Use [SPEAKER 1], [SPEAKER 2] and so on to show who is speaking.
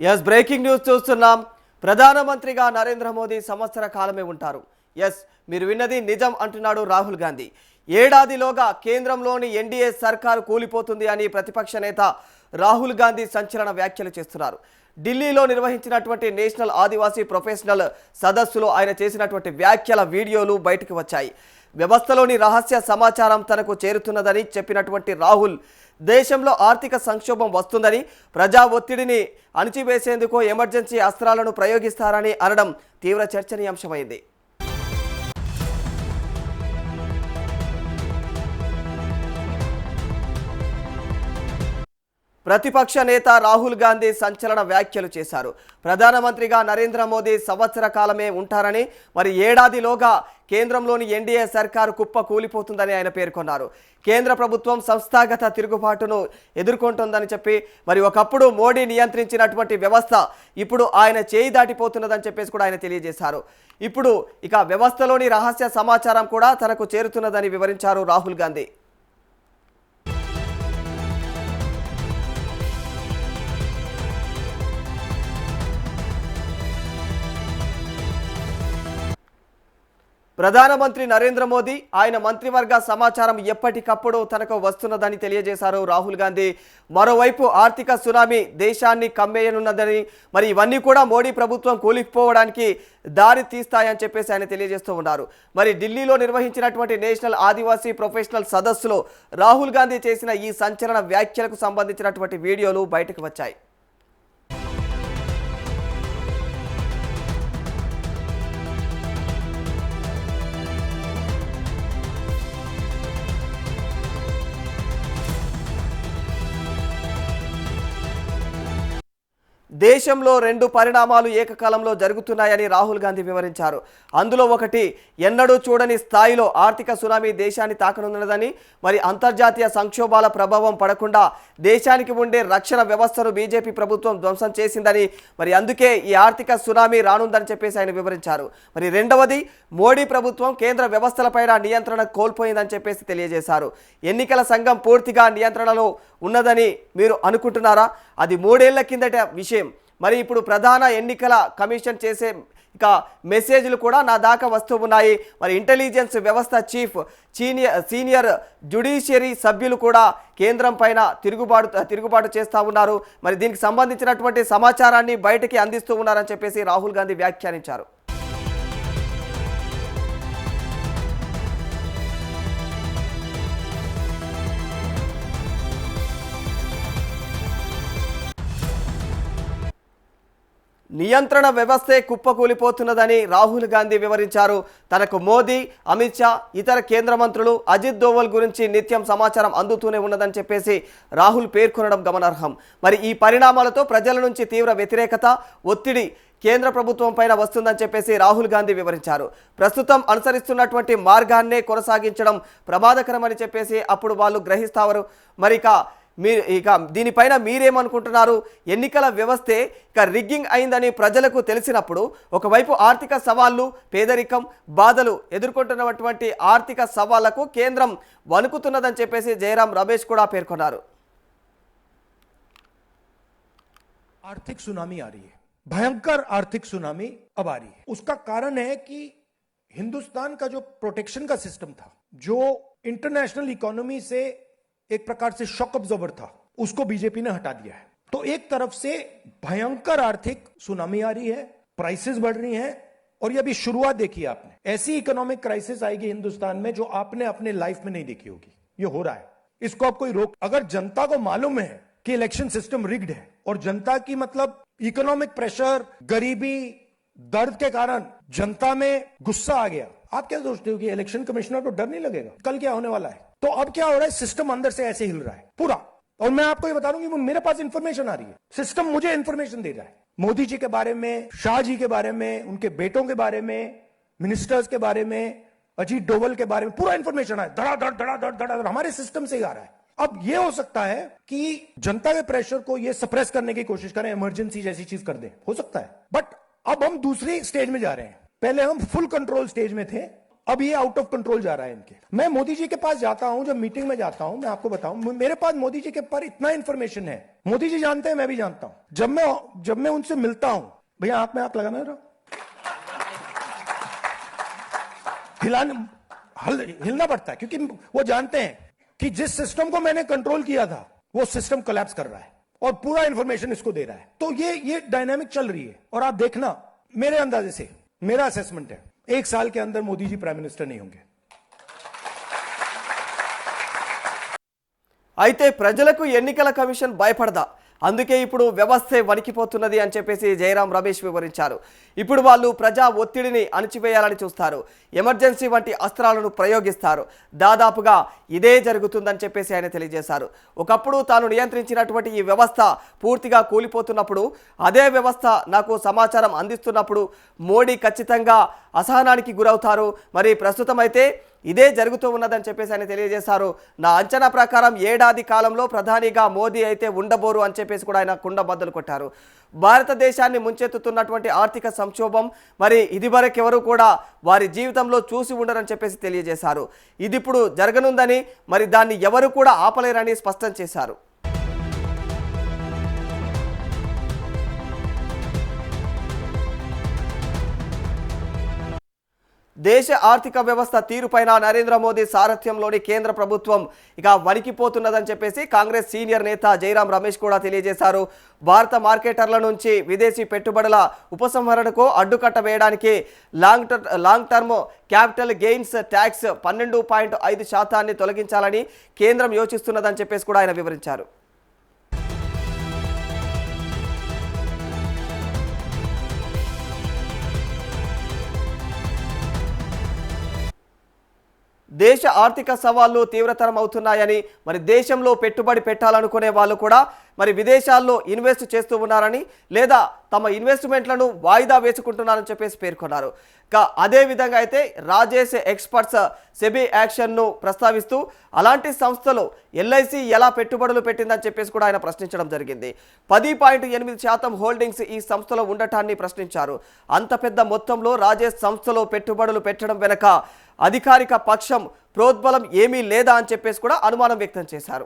[SPEAKER 1] Yes breaking news చూస్తున్నాం. ప్రధానమంత్రిగా నరేంద్ర మోదీ సంవత్సర కాలమే ఉంటారు. ఎస్ మీరు విన్నది నిజం అంటున్నాడు రాహుల్ గాంధీ. ఏడాదిలోగా కేంద్రంలోని ఎన్డీఏ సర్కారు కూలిపోతుంది అని ప్రతిపక్ష నేత రాహుల్ గాంధీ సంచలన వ్యాఖ్యలు చేస్తున్నారు. ఢిల్లీలో నిర్వహించినటువంటి నేషనల్ ఆదివాసీ ప్రొఫెషనల్ సదస్సులో ఆయన చేసినటువంటి వ్యాఖ్యల వీడియోలు బయటకు వచ్చాయి. వ్యవస్థలోని రహస్య సమాచారం తనకు చేరుతున్నదని చెప్పినటువంటి రాహుల్ దేశంలో ఆర్థిక సంక్షోభం వస్తుందని, ప్రజా ఒత్తిడిని అణిచివేసేందుకు ఎమర్జెన్సీ అస్త్రాలను ప్రయోగిస్తారని అనడం తీవ్ర చర్చనీయాంశమైంది. ప్రతిపక్ష నేత రాహుల్ గాంధీ సంచలన వ్యాఖ్యలు చేశారు. ప్రధానమంత్రిగా నరేంద్ర మోదీ సంవత్సర కాలమే ఉంటారని, మరి ఏడాదిలోగా కేంద్రంలోని ఎన్డీఏ సర్కారు కుప్ప కూలిపోతుందని ఆయన పేర్కొన్నారు. కేంద్ర ప్రభుత్వం సంస్థాగత తిరుగుబాటును ఎదుర్కొంటుందని చెప్పి, మరి ఒకప్పుడు మోడీ నియంత్రించినటువంటి వ్యవస్థ ఇప్పుడు ఆయన చేయి దాటిపోతున్నదని చెప్పేసి కూడా ఆయన తెలియజేశారు. ఇప్పుడు ఇక వ్యవస్థలోని రహస్య సమాచారం కూడా తనకు చేరుతున్నదని వివరించారు రాహుల్ గాంధీ. ప్రధానమంత్రి నరేంద్ర మోదీ ఆయన మంత్రివర్గ సమాచారం ఎప్పటికప్పుడు తనకు వస్తున్నదని తెలియజేశారు రాహుల్ గాంధీ. మరోవైపు ఆర్థిక సునామీ దేశాన్ని కమ్మేయనున్నదని, మరి ఇవన్నీ కూడా మోడీ ప్రభుత్వం కూలిపోవడానికి దారి తీస్తాయని చెప్పేసి ఆయన తెలియజేస్తూ ఉన్నారు. మరి ఢిల్లీలో నిర్వహించినటువంటి నేషనల్ ఆదివాసీ ప్రొఫెషనల్ సదస్సులో రాహుల్ గాంధీ చేసిన ఈ సంచలన వ్యాఖ్యలకు సంబంధించినటువంటి వీడియోలు బయటకు వచ్చాయి. దేశంలో రెండు పరిణామాలు ఏకకాలంలో జరుగుతున్నాయని రాహుల్ గాంధీ వివరించారు. అందులో ఒకటి, ఎన్నడూ చూడని స్థాయిలో ఆర్థిక సునామీ దేశాన్ని తాకనున్నదని, మరి అంతర్జాతీయ సంక్షోభాల ప్రభావం పడకుండా దేశానికి ఉండే రక్షణ వ్యవస్థను బీజేపీ ప్రభుత్వం ధ్వంసం చేసిందని, మరి అందుకే ఈ ఆర్థిక సునామీ రానుందని చెప్పేసి ఆయన వివరించారు. మరి రెండవది, మోడీ ప్రభుత్వం కేంద్ర వ్యవస్థలపైన నియంత్రణ కోల్పోయిందని చెప్పేసి తెలియజేశారు. ఎన్నికల సంఘం పూర్తిగా నియంత్రణలో ఉన్నదని మీరు అనుకుంటున్నారా? అది 3 ఏళ్ల కిందట విషయం. మరి ఇప్పుడు ప్రధాన ఎన్నికల కమిషన్ చేసే ఇక మెసేజ్లు కూడా నా దాకా వస్తూ ఉన్నాయి. మరి ఇంటెలిజెన్స్ వ్యవస్థ చీఫ్, సీనియర్ జ్యుడిషియరీ సభ్యులు కూడా కేంద్రం పైన తిరుగుబాటు చేస్తూ ఉన్నారు. మరి దీనికి సంబంధించినటువంటి సమాచారాన్ని బయటికి అందిస్తూ ఉన్నారని చెప్పేసి రాహుల్ గాంధీ వ్యాఖ్యానించారు. నియంత్రణ వ్యవస్థే కుప్పకూలిపోతున్నదని రాహుల్ గాంధీ వివరించారు. తనకు మోదీ, అమిత్ షా, ఇతర కేంద్ర మంత్రులు, అజిత్ దోవల్ గురించి నిత్యం సమాచారం అందుతూనే ఉన్నదని చెప్పేసి రాహుల్ పేర్కొనడం గమనార్హం. మరి ఈ పరిణామాలతో ప్రజల నుంచి తీవ్ర వ్యతిరేకత, ఒత్తిడి కేంద్ర ప్రభుత్వం పైన వస్తుందని చెప్పేసి రాహుల్ గాంధీ వివరించారు. ప్రస్తుతం అనుసరిస్తున్నటువంటి మార్గాన్నే కొనసాగించడం ప్రమాదకరమని చెప్పేసి అప్పుడు వాళ్ళు గ్రహిస్తారు. మరి ఇక దీనిపైన మీరేమనుకుంటున్నారు? ఎన్నికల వ్యవస్థే ఇక రిగ్గింగ్ అయిందని ప్రజలకు తెలిసినప్పుడు, ఒకవైపు ఆర్థిక సవాళ్లు, పేదరికం, బాధలు ఎదుర్కొంటున్నటువంటి ఆర్థిక సవాళ్లకు కేంద్రం వణుకుతున్నదని చెప్పేసి జయరాం రమేష్ కూడా పేర్కొన్నారు.
[SPEAKER 2] आर्थिक सुनामी आ रही है, भयंकर आर्थिक सुनामी अब आ रही है। उसका कारण है कि हिंदुस्तान का जो प्रोटेक्शन का सिस्टम था, जो इंटरनेशनल इकोनॉमी से एक प्रकार से शॉक अब्जॉर्बर था, उसको बीजेपी ने हटा दिया है। तो एक तरफ से भयंकर आर्थिक सुनामी आ रही है, प्राइसेस बढ़ रही हैं, और ये अभी शुरुआत देखी है आपने। ऐसी इकोनॉमिक क्राइसिस आएगी हिंदुस्तान में जो आपने अपने लाइफ में नहीं देखी होगी। ये हो रहा है, इसको आप कोई रोक, अगर जनता को मालूम है कि इलेक्शन सिस्टम रिग्ड है और जनता की मतलब इकोनॉमिक प्रेशर, गरीबी, दर्द के कारण जनता में गुस्सा आ गया, आप क्या सोचते हो कि इलेक्शन कमिश्नर को डर नहीं लगेगा? कल क्या होने वाला है? तो अब क्या हो रहा है, सिस्टम अंदर से ऐसे हिल रहा है पूरा। और मैं आपको ये बता दूं कि मेरे पास इंफॉर्मेशन आ रही है, सिस्टम मुझे इंफॉर्मेशन दे रहा है। मोदी जी के बारे में, शाह जी के बारे में, उनके बेटों के बारे में, मिनिस्टर्स के बारे में, अजीत डोवल के बारे में पूरा इंफॉर्मेशन है। धड़ाधड़ हमारे सिस्टम से ही आ रहा है। अब ये हो सकता है कि जनता के प्रेशर को ये सप्रेस करने की कोशिश करें, इमरजेंसी जैसी चीज कर दें, हो सकता है। बट अब हम दूसरी स्टेज में जा रहे हैं। पहले हम फुल कंट्रोल स्टेज में थे, अब ये आउट ऑफ कंट्रोल जा रहा है इनके। मैं मोदी जी के पास जाता हूं, जब मीटिंग में जाता हूं, मैं आपको बताऊं, मेरे पास मोदी जी के पर इतना इंफॉर्मेशन है, मोदी जी जानते हैं, मैं भी जानता हूं। जब मैं उनसे मिलता हूं, भैया आंख में आंख लगाना रहा, हिलना पड़ता है, क्योंकि वो जानते हैं कि जिस सिस्टम को मैंने कंट्रोल किया था वो सिस्टम कोलैप्स कर रहा है और पूरा इंफॉर्मेशन इसको दे रहा है। तो ये डायनामिक चल रही है। और आप देखना, मेरे अंदाजे से, मेरा असेसमेंट है, 1 साल के अंदर मोदी जी प्राइम मिनिस्टर नहीं होंगे।
[SPEAKER 1] అయితే ప్రజలకు ఎన్నికల కమిషన్ భయపడదా, అందుకే ఇప్పుడు వ్యవస్థే వణికిపోతున్నది అని చెప్పేసి జయరాం రమేష్ వివరించారు. ఇప్పుడు వాళ్ళు ప్రజా ఒత్తిడిని అణచివేయాలని చూస్తారు, ఎమర్జెన్సీ వంటి అస్త్రాలను ప్రయోగిస్తారు. దాదాపుగా ఇదే జరుగుతుందని చెప్పేసి ఆయన తెలియజేశారు. ఒకప్పుడు తాను నియంత్రించినటువంటి ఈ వ్యవస్థ పూర్తిగా కూలిపోతున్నప్పుడు, అదే వ్యవస్థ నాకు సమాచారం అందిస్తున్నప్పుడు మోడీ ఖచ్చితంగా అసహనానికి గురవుతారు. మరి ప్రస్తుతం అయితే ఇదే జరుగుతూ ఉన్నదని చెప్పేసి ఆయన తెలియజేశారు. నా అంచనా ప్రకారం ఏడాది కాలంలో ప్రధానిగా మోదీ అయితే ఉండబోరు అని చెప్పేసి కూడా ఆయన కుండ బద్దలు కొట్టారు. భారతదేశాన్ని ముంచెత్తుతున్నటువంటి ఆర్థిక సంక్షోభం మరి ఇదివరకెవరు కూడా వారి జీవితంలో చూసి ఉండరని చెప్పేసి తెలియజేశారు. ఇది ఇప్పుడు జరగనుందని, మరి దాన్ని ఎవరు కూడా ఆపలేరని స్పష్టం చేశారు. దేశ ఆర్థిక వ్యవస్థ తీరుపైన నరేంద్ర మోదీ సారథ్యంలోని కేంద్ర ప్రభుత్వం ఇక వణికిపోతున్నదని చెప్పేసి కాంగ్రెస్ సీనియర్ నేత జయరాం రమేష్ కూడా తెలియజేశారు. భారత మార్కెటర్ల నుంచి విదేశీ పెట్టుబడుల ఉపసంహరణకు అడ్డుకట్ట వేయడానికి long term capital gains tax 12.5% తొలగించాలని కేంద్రం యోచిస్తున్నదని చెప్పేసి కూడా ఆయన వివరించారు. దేశ ఆర్థిక సవాళ్లు తీవ్రతరం అవుతున్నాయని, మరి దేశంలో పెట్టుబడి పెట్టాలనుకునే వాళ్ళు కూడా మరి విదేశాల్లో ఇన్వెస్ట్ చేస్తూ ఉన్నారని, లేదా తమ ఇన్వెస్ట్మెంట్లను వాయిదా వేసుకుంటున్నారని చెప్పేసి పేర్కొన్నారు. అదే విధంగా అయితే రాజేష్ ఎక్స్పర్ట్స్ సెబీ యాక్షన్ను ప్రస్తావిస్తూ అలాంటి సంస్థలు ఎల్ఐసి ఎలా పెట్టుబడులు పెట్టిందని చెప్పేసి కూడా ఆయన ప్రశ్నించడం జరిగింది. 10.8% హోల్డింగ్స్ ఈ సంస్థలో ఉండటాన్ని ప్రశ్నించారు. అంత పెద్ద మొత్తంలో రాజేష్ సంస్థలో పెట్టుబడులు పెట్టడం వెనక అధికారిక పక్షం ప్రోద్బలం ఏమీ లేదా అని చెప్పేసి కూడా అనుమానం వ్యక్తం చేశారు.